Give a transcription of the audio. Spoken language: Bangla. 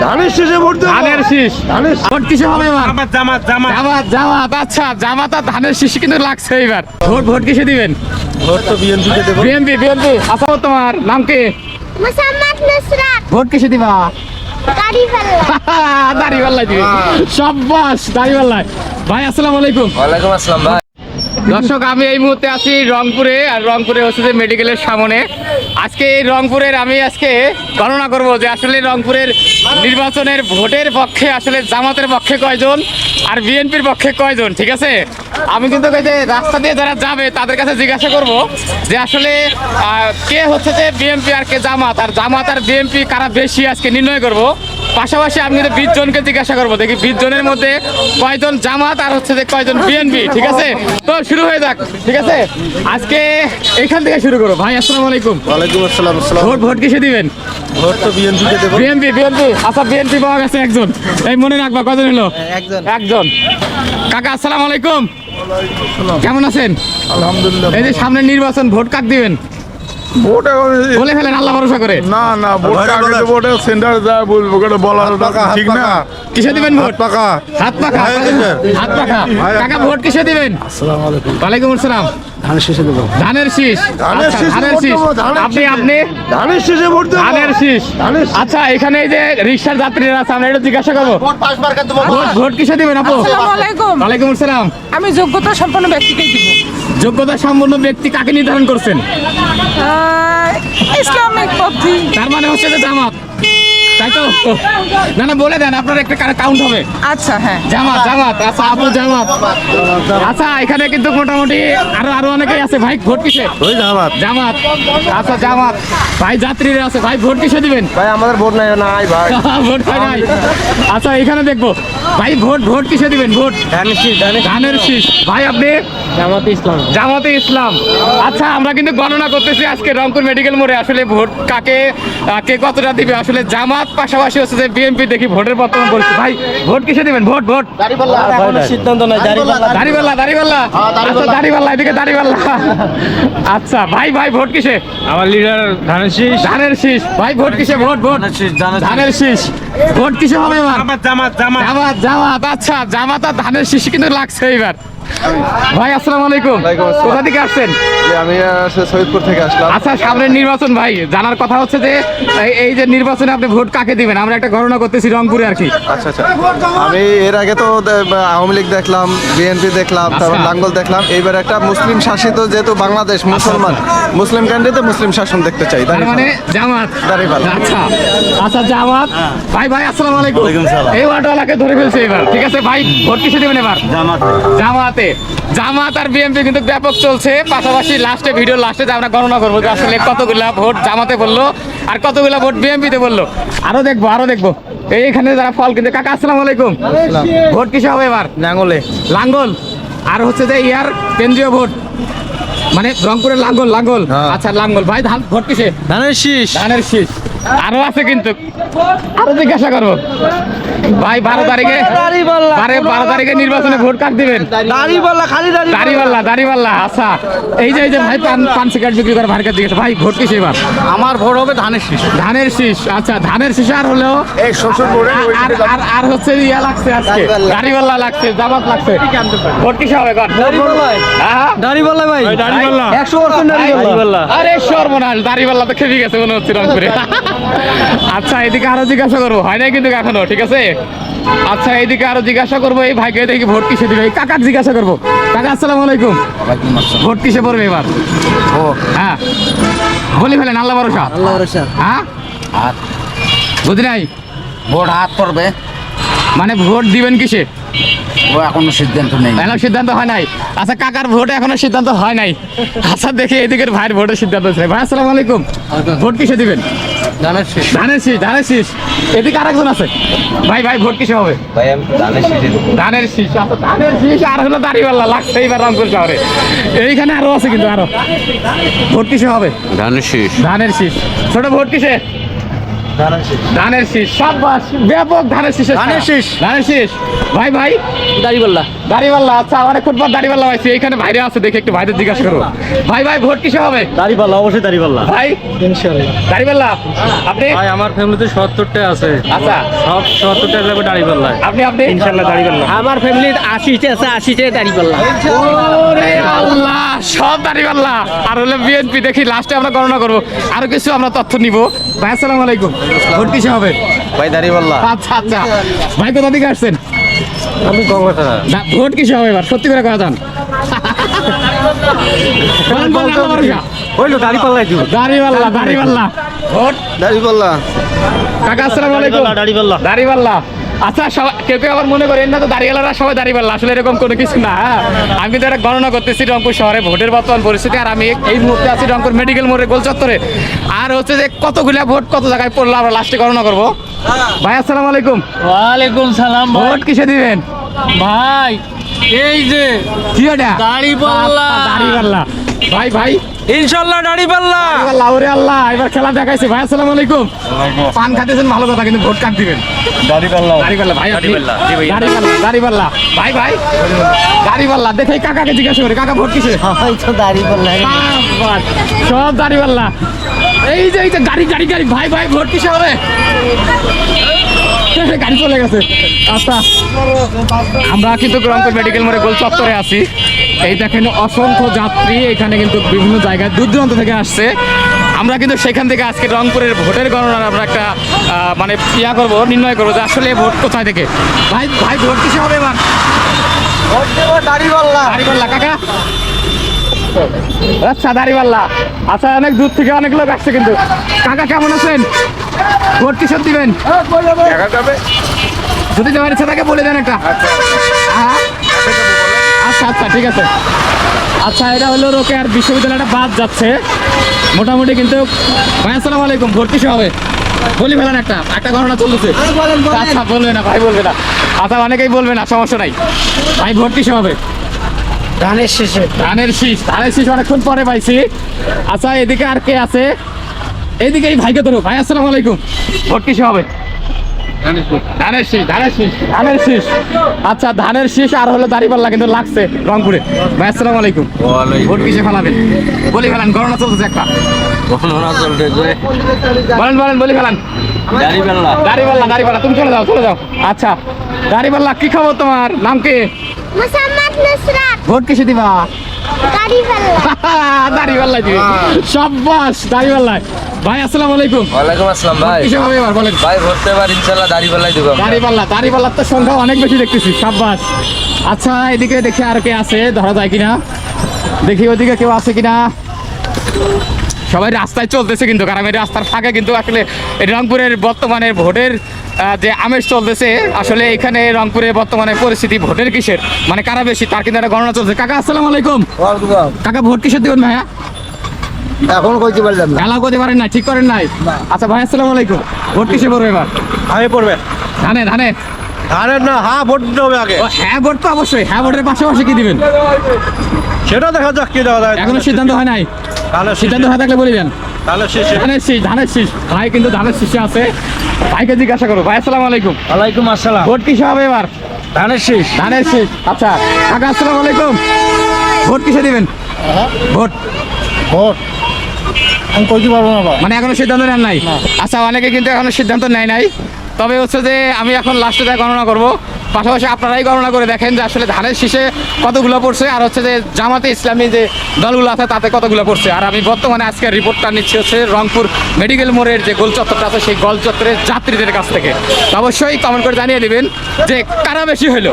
ধানের শীষে ভোট দেব। ধানের শীষ। ভোট কিসে হবে এবার? জামাত জামাত জামাত জামাত। আচ্ছা, জামাত আর ধানের শীষ কিন্তু লাগছে এবার। ভোট কিসে দিবেন? ভোট তো বিএনপি কে দেব। বিএনপি। আচ্ছা, তোমার নাম কি? মোসাম্মদ নুসরাত। ভোট কিসে দিবা? দাড়িপাল্লা। দাড়িপাল্লা দিবে। শাবাশ, দাড়িপাল্লা। ভাই আসসালামু আলাইকুম। ওয়ালাইকুম আসসালাম ভাই। দর্শক, আমি এই মুহূর্তে আছি রংপুরে, আর রংপুরে হচ্ছে যে মেডিকেলের সামনে। আজকে এই রংপুরের আমি আজকে গণনা করব যে আসলে রংপুরের নির্বাচনের ভোটের পক্ষে আসলে জামাতের পক্ষে কয়জন আর বিএনপির পক্ষে কয়জন। ঠিক আছে, আমি কিন্তু এই যে রাস্তা দিয়ে যারা যাবে তাদের কাছে জিজ্ঞাসা করব যে আসলে কে হচ্ছে যে বিএনপি আর কে জামাত, আর জামাত আর বিএনপি কারা বেশি আজকে নির্ণয় করব। পাশাপাশি আমি কিন্তু 20 জনকে জিজ্ঞাসা করবো, দেখি 20 জনের মধ্যে কয়জন জামাত আর হচ্ছে যে কয়জন বিএনপি। ঠিক আছে, তো শুরু হয়ে যাক। ঠিক আছে, আজকে এখান থেকে শুরু করো। ভাই আসসালামু আলাইকুম। ওয়ালাইকুম আসসালাম। ভোট কিসে দিবেন? ভোট তো বিএনপি কে দেব। বিএনপি। আচ্ছা, বিএনপি পাওয়া গেছে একজন। এই মনে রাখবা, কজন হলো? একজন। কাকা আসসালামু আলাইকুম, কেমন আছেন? আলহামদুলিল্লাহ। এই যে সামনে নির্বাচন, ভোট কাক দিবেন? ভোট এখন বলে ফেলেন আল্লাহ ভরসা করে। না ভোট আগে দেব, ওটা সেন্টারে যা বলবো, ওটা বলার ঠিক না। কিসে দিবেন ভোট? পাকা। হাত পাখা। কাকা ভোট কিসে দিবেন? আসসালামু আলাইকুম। ওয়ালাইকুম আসসালাম। ধানের শীষে দেব। ধানের শীষ। ধানের আচ্ছা, শীষে ধানের ভোট শীষ। দেবো, ধানের আপনি শীষে। আপনি ধানের শীষে ভোট দেব। ধানের শীষ। ধানের শীষ। আচ্ছা, এখানে এই যে রিক্সার যাত্রীরা আছে, আমরা এটা জিজ্ঞাসা করবো, ভোট কিসে দিবেন আপু? আসসালামু আলাইকুম। ওয়ালাইকুম আসসালাম। আমি যোগ্যতা সম্পন্ন ব্যক্তিকেই দিব। যোগ্যতা সম্পন্ন ব্যক্তি কাকে নির্ধারণ করছেন? ইসলামিক পদ্ধতি। তার মানে হচ্ছে যে জামাত, তাই তো? না বলে দেন, আপনার একটা কাউন্ট হবে। আচ্ছা, হ্যাঁ। জামাত। আচ্ছা আপু, জামাত। আচ্ছা, এখানে কিন্তু মোটামুটি আরো অনেকেই আছে। ভাই ভোট কিসে? ওই জামাত। আচ্ছা, জামাত। ভাই যাত্রীরা আছে, ভাই ভোট কিসে দিবেন? ভাই আমাদের ভোট নাই ভাই। ভোট হয় নাই। আচ্ছা, এখানে দেখবো। ভাই ভোট কিসে দিবেন? ভোট ধানের শীষ। ভাই আপনি? জামাতে ইসলাম। আচ্ছা, আমরা কিন্তু গণনা করতেছি আজকে রংপুর মেডিকেল মোড়ে আসলে ভোট কে কতটা দিবে। আসলে জামাত পাশাপাশি হচ্ছে যে বিএনপি। দেখি ভোটের বর্তমান পরিস্থিতি। ভাই ভোট কিসে দিবেন? ভোট সিদ্ধান্ত নাই। দাড়িপাল্লা। আচ্ছা, দাড়িপাল্লা, এদিকে দাড়িপাল্লা। আচ্ছা ভাই ভোট কিসে? আমার লিডার ধানের শীষ। ভাই ভোট কিসে? ভোট ধানের শীষ। ভোট কিসে হবে এবার? জামাত। আচ্ছা, জামাত আর ধানের শীষ কিন্তু লাগছে এবার। ভাই আসসালামু আলাইকুম। কোথা থেকে আসছেন? আমি সৈয়দপুর থেকে আসলাম। আচ্ছা, সামনের নির্বাচন ভাই, জানার কথা হচ্ছে যে এই যে নির্বাচনে আপনি ভোট কাকে দিবেন? আমরা একটা গণনা করতেছি রংপুরে আর কি। আচ্ছা, আমি এর আগে তো আওয়ামী লীগ দেখলাম, বিএনপি দেখলাম, তারপর লাঙ্গল দেখলাম। এইবার একটা মুসলিম শাসিত, যেহেতু বাংলাদেশ মুসলমান, মুসলিম ক্যান্ডিডেটে মুসলিম শাসন দেখতে চাই। তার মানে জামাত। দাড়িপাল্লা। আচ্ছা জামাত। ভাই আসসালামু আলাইকুম। এই ওয়ার্ডওয়ালাকে ধরে ফেলছে এবার। ঠিক আছে ভাই, ভোট কিসে দিবেন এবার? জামাতে। জামাত আর বিএনপি কিন্তু ব্যাপক চলছে। পাশাপাশি ভিডিও লাস্টে যে আমরা গণনা করবো যে আসলে কতগুলা ভোট জামাতে বললো আর কতগুলা ভোট বিএনপিতে বললো। আরো দেখবো এইখানে যারা ফল কিন্তু। কাকা আসসালামু আলাইকুম। ভোট কিসে হবে এবার? লাঙ্গল। আর হচ্ছে যে কেন্দ্রীয় ভোট, মানে রংপুরের লাঙ্গল। আচ্ছা, লাঙ্গল। ভাই ভোট কিসে? ধানের শীষ। আরো আছে কিন্তু, আরো জিজ্ঞাসা করবো। ভাই 12 তারিখে নির্বাচনে ভোট কাক দিবেন? দাড়িপাল্লা। আচ্ছা, এই যে ভাই পান সিগারেট বিক্রি করে ভাইকে জিজ্ঞাসা, ভাই ভোট কিসে এবার? আমার ভোট হবে ধানের শীষ। আচ্ছা, ধানের শীষ। আর হলেও আর হচ্ছে লাগছে আজকে, দাড়িপাল্লা লাগছে, জামাত লাগছে। ভোট কিসে হবে? দাড়িপাল্লা ভাই। 100% আরে সর্বনাশ, দাড়িপাল্লা তো খেপে গেছে মনে হচ্ছে রংপুরে। আচ্ছা, এদিকে আরো জিজ্ঞাসা করবো, হয় নাই কিন্তু এখনো। ঠিক আছে, আচ্ছা এদিকে আরো জিজ্ঞাসা করবো এই ভাইকে, দেখি ভোট কিসে দিবে। এই কাকাকে জিজ্ঞাসা করবো। কাকা আসসালামু আলাইকুম। ভোট কিসে পড়বে এবার? হ্যাঁ বলি ফেলেন, আল্লাহ ভরসা। হ্যাঁ বুঝি নাই। ভোট হাত পড়বে, মানে ভোট দিবেন কিসে? এখনো সিদ্ধান্ত নেই। সিদ্ধান্ত হয় নাই। আচ্ছা, কাকার ভোট এখনো সিদ্ধান্ত হয় নাই। আচ্ছা, দেখি এদিকের ভাইয়ের ভোটের সিদ্ধান্ত হচ্ছে। ভাই আসসালামু আলাইকুম। ভোট কিসে দিবেন? ধানের শীষ। এদিকে আরেকজন আছে। ভাই ভোট কিসে হবে? ধানের শীষ। আচ্ছা, ধানের শীষ আর হলো দাড়িপাল্লা লাগছে এইবার রংপুর শহরে। এইখানে আরো আছে কিন্তু আরো। ভোট কিসে হবে? ধানের শীষ। ছোট ভোট কিসে? ধানের শীষ। সাবাস, ব্যাপক ধানের শীষ। ভাই দাড়িপাল্লা। দাড়িপাল্লা, আচ্ছা অনেকক্ষণ পর দাড়িপাল্লা পাইছি। এইখানে ভাইরে আছে, দেখে একটু ভাইদের জিজ্ঞাসা করবো। ভাই ভাই ভোট কিসে হবে? দাড়িপাল্লা, অবশ্যই দাড়িপাল্লা। ভাই দাড়িপাল্লা, আপনি? ভাই আমার ফ্যামিলিতে ৭০টা আছে, আচ্ছা সব ৭০টা লাগবে দাড়িপাল্লা। আপনি? ইনশাআল্লাহ দাড়িপাল্লা। আমার ফ্যামিলির 80টা আছে, 80টা দাড়িপাল্লা। ওরে আল্লাহ, সব দাড়িপাল্লা। আর হলো বিএনপি। দেখি লাস্টে আমরা গণনা করবো, আরো কিছু আমরা তথ্য নিব। ভাই আসসালামু আলাইকুম, ভোট কিসে হবে? ভাই দাড়িপাল্লা। আচ্ছা আচ্ছা, ভাই কোথা থেকে আসছেন? আমি গঙ্গাটা ভোট কিসে হবে এবার? সত্যি করে কথা জান। বলেন, বলেন, আল্লাহ ভরসা। হইলো দাড়িপাল্লাই দিব। দাড়িপাল্লা ভোট। দাড়িপাল্লা। কাকা আসসালামু আলাইকুম। দাড়িপাল্লা। দাড়িপাল্লা, আচ্ছা কেউ কেউ আবার মনে করেন না তো দাড়িওয়ালারা সবাই দাড়িপাল্লা, আসলে এরকম কোনো কিছু না। হ্যাঁ, আমি কিন্তু একটা গণনা করতেছি রংপুর শহরে ভোটের বর্তমান পরিস্থিতি। আর আমি এই মুহূর্তে আছি রংপুর মেডিকেল মোড়ে গোল চত্বরে। আর হচ্ছে যে কতগুলা ভোট কত জায়গায় পড়লো আমরা লাস্টে গণনা করবো। ভাই আসসালামু আলাইকুম। ওয়ালাইকুম সালাম ভোট কিসে দিবেন ভাই। এই যে কি ওটা? দাড়িপাল্লা। দাড়িপাল্লা। ভাই ভাই ইনশাআল্লাহ দাড়িপাল্লা। দাড়িপাল্লা, ওরে আল্লাহ, এবার খেলা দেখাইছে। ভাই আসসালামু আলাইকুম। পান খাইতেছেন ভালো কথা, কিন্তু ভোট কাট দিবেন। দাড়িপাল্লা। দাড়িপাল্লা ভাই, আপনি? দাড়িপাল্লা, জি ভাই। দাড়িপাল্লা ভাই ভাই দাড়িপাল্লা। দেখে কাকাকে জিজ্ঞাসা করে, কাকা ভোট কিসে? বাস, সব দাড়িপাল্লা। এই যে গাড়ি গাড়ি গাড়ি, ভাই ভাই ভোট কিসে হবে? গাড়ি চলে গেছে। আচ্ছা, আমরা কিন্তু রংপুর মেডিকেল মোড়ে গোল চত্বরে আছি। এই দেখেন অসংখ্য যাত্রী এখানে কিন্তু বিভিন্ন জায়গায় দূর দূরান্ত থেকে আসছে। আমরা কিন্তু সেখান থেকে আজকে রংপুরের ভোটের গণনার আমরা একটা মানে করবো, নির্ণয় করবো যে আসলে ভোট কোথায় থেকে। ভাই ভাই ভোট কিসে হবে এবার? দাড়িপাল্লা। দাড়িপাল্লা কাকা। আচ্ছা দাড়িপাল্লা। আচ্ছা, অনেক দূর থেকে অনেক লোক আসছে কিন্তু। কাকা কেমন আছেন? ভোট কিসব দিবেন? যদি দেওয়ার ইচ্ছা থাকে বলে দেন একটা। হ্যাঁ? আচ্ছা আচ্ছা, ঠিক আছে। আচ্ছা, এটা হলো রোকেয়ার বিশ্ববিদ্যালয়টা বাদ যাচ্ছে মোটামুটি কিন্তু। ভাই আসসালামু আলাইকুম, ভোট কিসে হবে? বলি ফেলেন একটা গণনা চলতেছে। আচ্ছা বলবে না ভাই, বলবে না। আচ্ছা, অনেকেই বলবে না, সমস্যা নাই। ভাই ভোট কিসে হবে? ধানের শেষে। ধানের শীষ অনেকক্ষণ পরে পাইছি। আচ্ছা, এদিকে আর কে আছে? এদিকে এই ভাইকে ধরো। ভাই আসসালামু আলাইকুম, ভোট কিসে হবে? ধানের শীষ। আচ্ছা, ধানের শীষ আর হলো দাড়িপাল্লা কিন্তু লাগছে রংপুরে। ভাই আসসালামু আলাইকুম, ভোট কিসে ফেলাবেন? বলি ফেলান, গণনা চলতেছে একটা। বলেন বলি ফেলান। দাড়িপাল্লা, তুমি চলে যাও। আচ্ছা, দাড়িপাল্লা, কি খবর তোমার? নাম কি? মোসাম্মদ নুসরাত। ভোট কিসে দিবা? দাড়িপাল্লা। দাড়িপাল্লা দিবে। সাব্বাস, দাড়িপাল্লা। ভাই আসসালামু আলাইকুম। ওয়ালাইকুম আসসালাম ভাই। কিসে হবে এবার বলেন? ভাই ভরতে পারি ইনশাআল্লাহ দাড়িপাল্লাই দিব। দাড়িপাল্লার তো সংখ্যা অনেক বেশি দেখতেছি। সাব্বাস। আচ্ছা, এদিকে দেখি আর কে আছে, ধরা যায় কিনা দেখি। ওদিকে কেউ আছে কিনা? সবাই রাস্তায় চলতেছে কিন্তু, কারণ এই রাস্তার ফাঁকে কিন্তু আসলে এই রংপুরের বর্তমানে ভোটের যে আমেজ চলতেছে। আসলে এখানে রংপুরে বর্তমানে পরিস্থিতি ভোটের কিসের মানে কারা বেশি তার কিন্তু একটা গণনা চলছে। কাকা আসসালামু আলাইকুম। কাকা ভোট কিসের দিবেন ভাইয়া? এখন কইতে পারলাম না। খেলা করতে পারেন না, ঠিক করেন নাই। আচ্ছা ভাই আসসালামু আলাইকুম, ভোট কিসে পড়বে এবার? আগে পড়বে ধানের ধানের না। হ্যাঁ, ভোট দিতে হবে আগে। ও হ্যাঁ, ভোট তো অবশ্যই। হ্যাঁ, ভোটের পাশাপাশি কি দিবেন? সেটা দেখা যাক কি দেওয়া যায়। এখনো সিদ্ধান্ত হয় নাই। সিদ্ধান্ত হয়ে থাকলে বলে দেন। ধানের শীষ। ভাই কিন্তু ধানের শীষে আছে। ভাইকে জিজ্ঞাসা করো। ভাই আসসালামু আলাইকুম। ওয়ালাইকুম আসসালাম। ভোট কিসে হবে এবার? ধানের শীষ। আচ্ছা কাকা আসসালামু আলাইকুম, ভোট কিসে দিবেন? ভোট আমি কইতে পারবো না। মানে এখনো সিদ্ধান্ত নেন নাই? আচ্ছা, অনেকে কিন্তু এখনো সিদ্ধান্ত নেয় নাই। তবে হচ্ছে যে আমি এখন লাস্টে যা গণনা করব, পাশাপাশি আপনারাই গণনা করে দেখেন যে আসলে ধানের শীষে কতগুলো পড়ছে, আর হচ্ছে যে জামাতে ইসলামী যে দলগুলো আছে তাতে কতগুলো পড়ছে। আর আমি বর্তমানে আজকের রিপোর্টটা নিচ্ছি হচ্ছে রংপুর মেডিকেল মোড়ের যে গোল চত্বরটা আছে সেই গোল চত্বরের যাত্রীদের কাছ থেকে। তো অবশ্যই কমেন্ট করে জানিয়ে দিবেন যে কারা বেশি হলো।